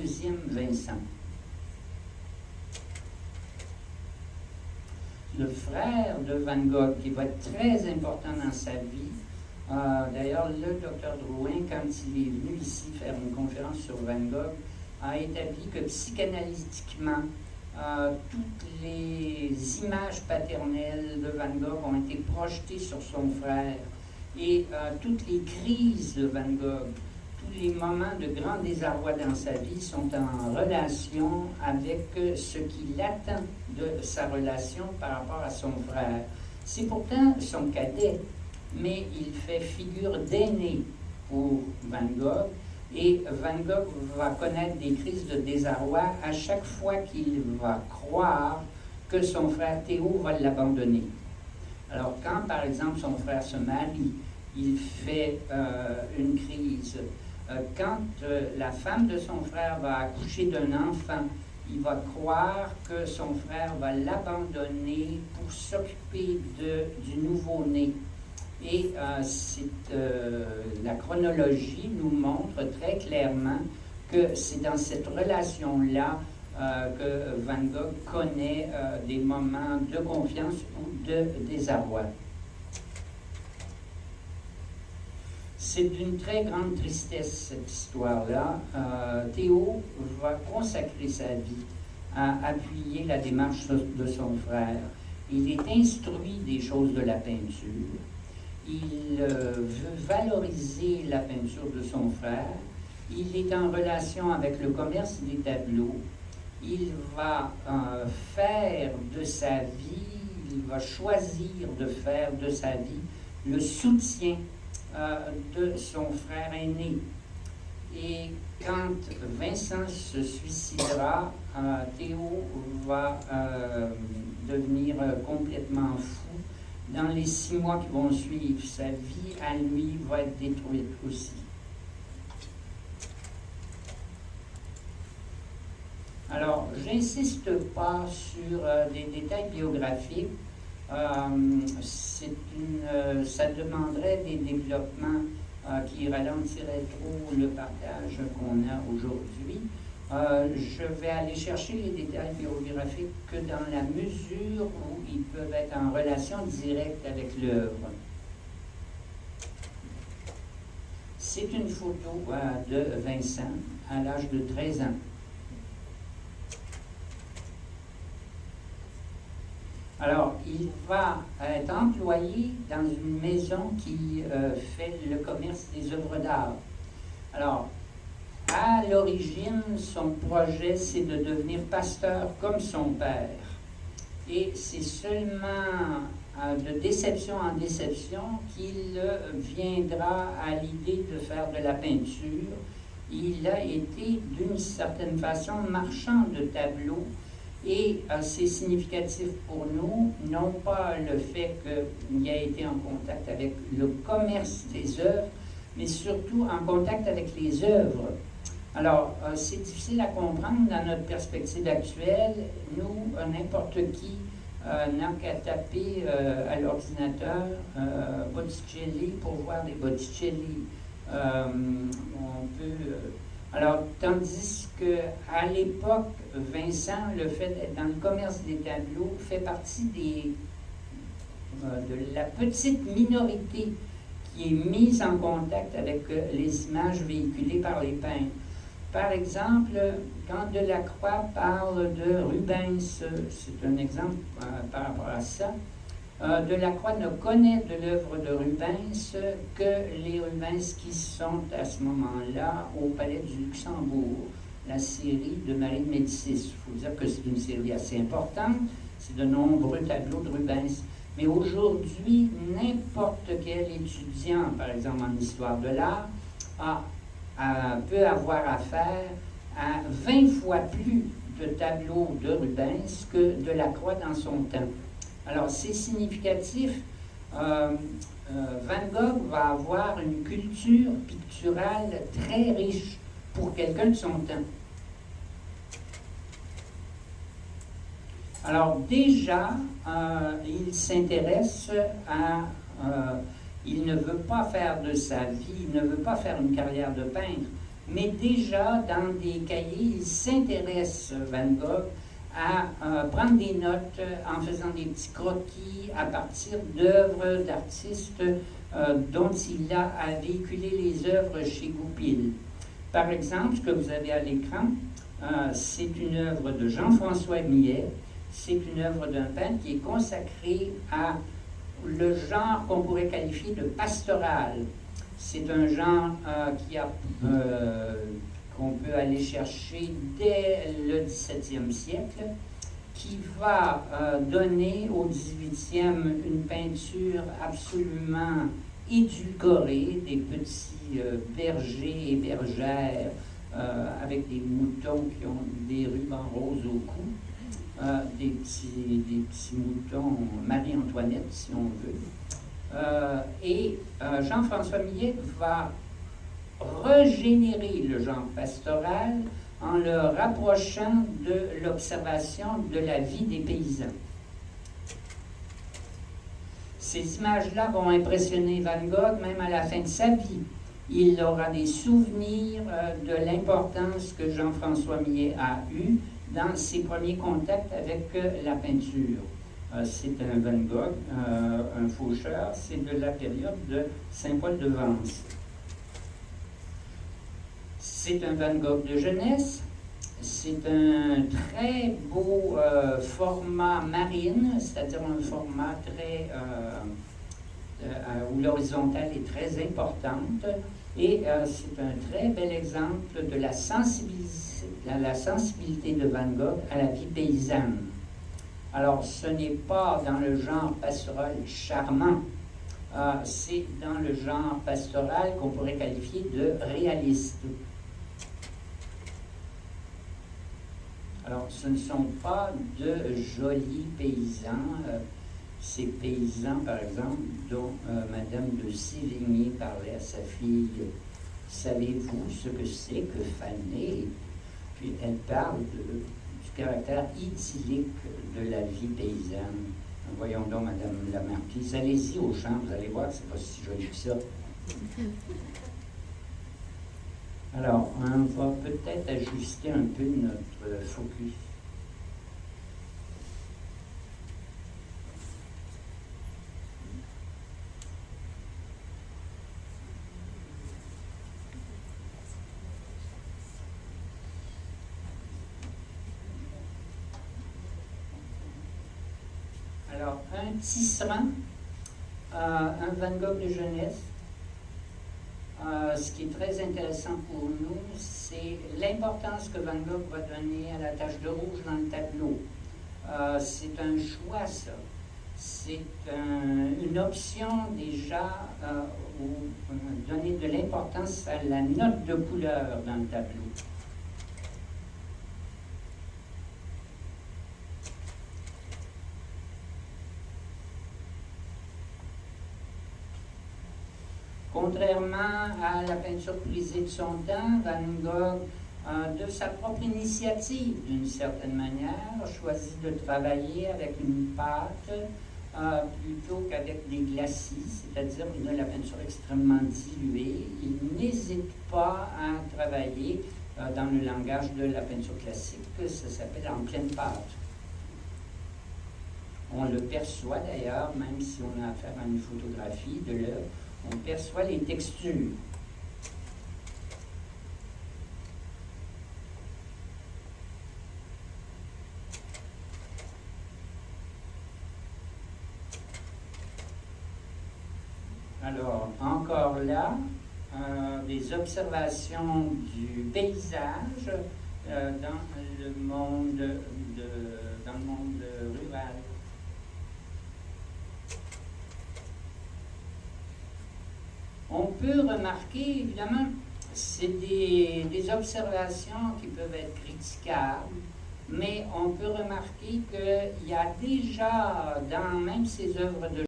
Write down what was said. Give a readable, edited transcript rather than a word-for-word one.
deuxième Vincent. Le frère de Van Gogh, qui va être très important dans sa vie. D'ailleurs, le docteur Drouin, quand il est venu ici faire une conférence sur Van Gogh, a établi que psychanalytiquement, toutes les images paternelles de Van Gogh ont été projetées sur son frère. Et toutes les crises de Van Gogh, tous les moments de grand désarroi dans sa vie sont en relation avec ce qui l'attend de sa relation par rapport à son frère. C'est pourtant son cadet, mais il fait figure d'aîné pour Van Gogh, et Van Gogh va connaître des crises de désarroi à chaque fois qu'il va croire que son frère Théo va l'abandonner. Alors quand, par exemple, son frère se marie, il fait une crise. Quand la femme de son frère va accoucher d'un enfant, il va croire que son frère va l'abandonner pour s'occuper du nouveau-né. Et la chronologie nous montre très clairement que c'est dans cette relation-là que Van Gogh connaît des moments de confiance ou de désarroi. C'est d'une très grande tristesse, cette histoire-là. Théo va consacrer sa vie à appuyer la démarche de son frère. Il est instruit des choses de la peinture. Il veut valoriser la peinture de son frère. Il est en relation avec le commerce des tableaux. Il va faire de sa vie, il va choisir de faire de sa vie le soutien de son frère aîné. Et quand Vincent se suicidera, Théo va devenir complètement fou. Dans les 6 mois qui vont suivre, sa vie à lui va être détruite aussi. Alors, j'insiste pas sur des détails biographiques. Ça demanderait des développements qui ralentiraient trop le partage qu'on a aujourd'hui. Je vais aller chercher les détails biographiques que dans la mesure où ils peuvent être en relation directe avec l'œuvre. C'est une photo de Vincent à l'âge de 13 ans. Alors, il va être employé dans une maison qui fait le commerce des œuvres d'art. Alors, à l'origine, son projet, c'est de devenir pasteur comme son père. Et c'est seulement de déception en déception qu'il viendra à l'idée de faire de la peinture. Il a été, d'une certaine façon, marchand de tableaux. Et c'est significatif pour nous, non pas le fait qu'il ait été en contact avec le commerce des œuvres, mais surtout en contact avec les œuvres. Alors, c'est difficile à comprendre dans notre perspective actuelle. Nous, n'importe qui n'a qu'à taper à l'ordinateur Botticelli pour voir des Botticelli. On peut... Alors, tandis qu'à l'époque, Vincent, le fait d'être dans le commerce des tableaux fait partie de la petite minorité qui est mise en contact avec les images véhiculées par les peintres. Par exemple, quand Delacroix parle de Rubens, c'est un exemple par rapport à ça, Delacroix ne connaît de l'œuvre de Rubens que les Rubens qui sont à ce moment-là au Palais du Luxembourg, la série de Marie de Médicis. Il faut dire que c'est une série assez importante, c'est de nombreux tableaux de Rubens. Mais aujourd'hui, n'importe quel étudiant, par exemple en histoire de l'art, peut avoir affaire à 20 fois plus de tableaux de Rubens que Delacroix dans son temps. Alors, c'est significatif. Van Gogh va avoir une culture picturale très riche pour quelqu'un de son temps. Alors, déjà, il s'intéresse à... il ne veut pas faire de sa vie, il ne veut pas faire une carrière de peintre. mais déjà dans des cahiers, il s'intéresse, Van Gogh, à prendre des notes en faisant des petits croquis à partir d'œuvres d'artistes dont il a véhiculé les œuvres chez Goupil. Par exemple, ce que vous avez à l'écran, c'est une œuvre de Jean-François Millet. C'est une œuvre d'un peintre qui est consacrée à le genre qu'on pourrait qualifier de pastoral. C'est un genre qu'on peut aller chercher dès le XVIIe siècle, qui va donner au XVIIIe une peinture absolument édulcorée, des petits bergers et bergères avec des moutons qui ont des rubans roses au cou, des petits moutons Marie-Antoinette, si on veut. Et Jean-François Millet va régénérer le genre pastoral en le rapprochant de l'observation de la vie des paysans. Ces images-là vont impressionner Van Gogh même à la fin de sa vie. Il aura des souvenirs de l'importance que Jean-François Millet a eue dans ses premiers contacts avec la peinture. C'est un Van Gogh, un faucheur, c'est de la période de Saint-Paul-de-Vence. C'est un Van Gogh de jeunesse, c'est un très beau format marine, c'est-à-dire un format très, où l'horizontale est très importante, et c'est un très bel exemple de la sensibilité de Van Gogh à la vie paysanne. Alors, ce n'est pas dans le genre pastoral charmant, c'est dans le genre pastoral qu'on pourrait qualifier de réaliste. Alors, ce ne sont pas de jolis paysans, ces paysans, par exemple, dont Madame de Sévigné parlait à sa fille. Savez-vous ce que c'est que faner? Puis elle parle du caractère idyllique de la vie paysanne. Voyons donc, Madame la Marquise, allez-y au champ, vous allez voir que c'est pas si joli que ça. Alors, on va peut-être ajuster un peu notre focus. Alors, un tisserand, un Van Gogh de jeunesse. Ce qui est très intéressant pour nous, c'est l'importance que Van Gogh va donner à la tache de rouge dans le tableau. C'est un choix, ça. C'est une option déjà où donner de l'importance à la note de couleur dans le tableau. Contrairement à la peinture prisée de son temps, Van Gogh, de sa propre initiative, d'une certaine manière, a choisi de travailler avec une pâte plutôt qu'avec des glacis, c'est-à-dire de la peinture extrêmement diluée. Il n'hésite pas à travailler dans le langage de la peinture classique, ça s'appelle en pleine pâte. On le perçoit d'ailleurs, même si on a affaire à une photographie de l'œuvre, on perçoit les textures. Alors, encore là, des observations du paysage dans le monde rural. On peut remarquer, évidemment, c'est des observations qui peuvent être critiquables, mais on peut remarquer qu'il y a déjà, dans même ces œuvres de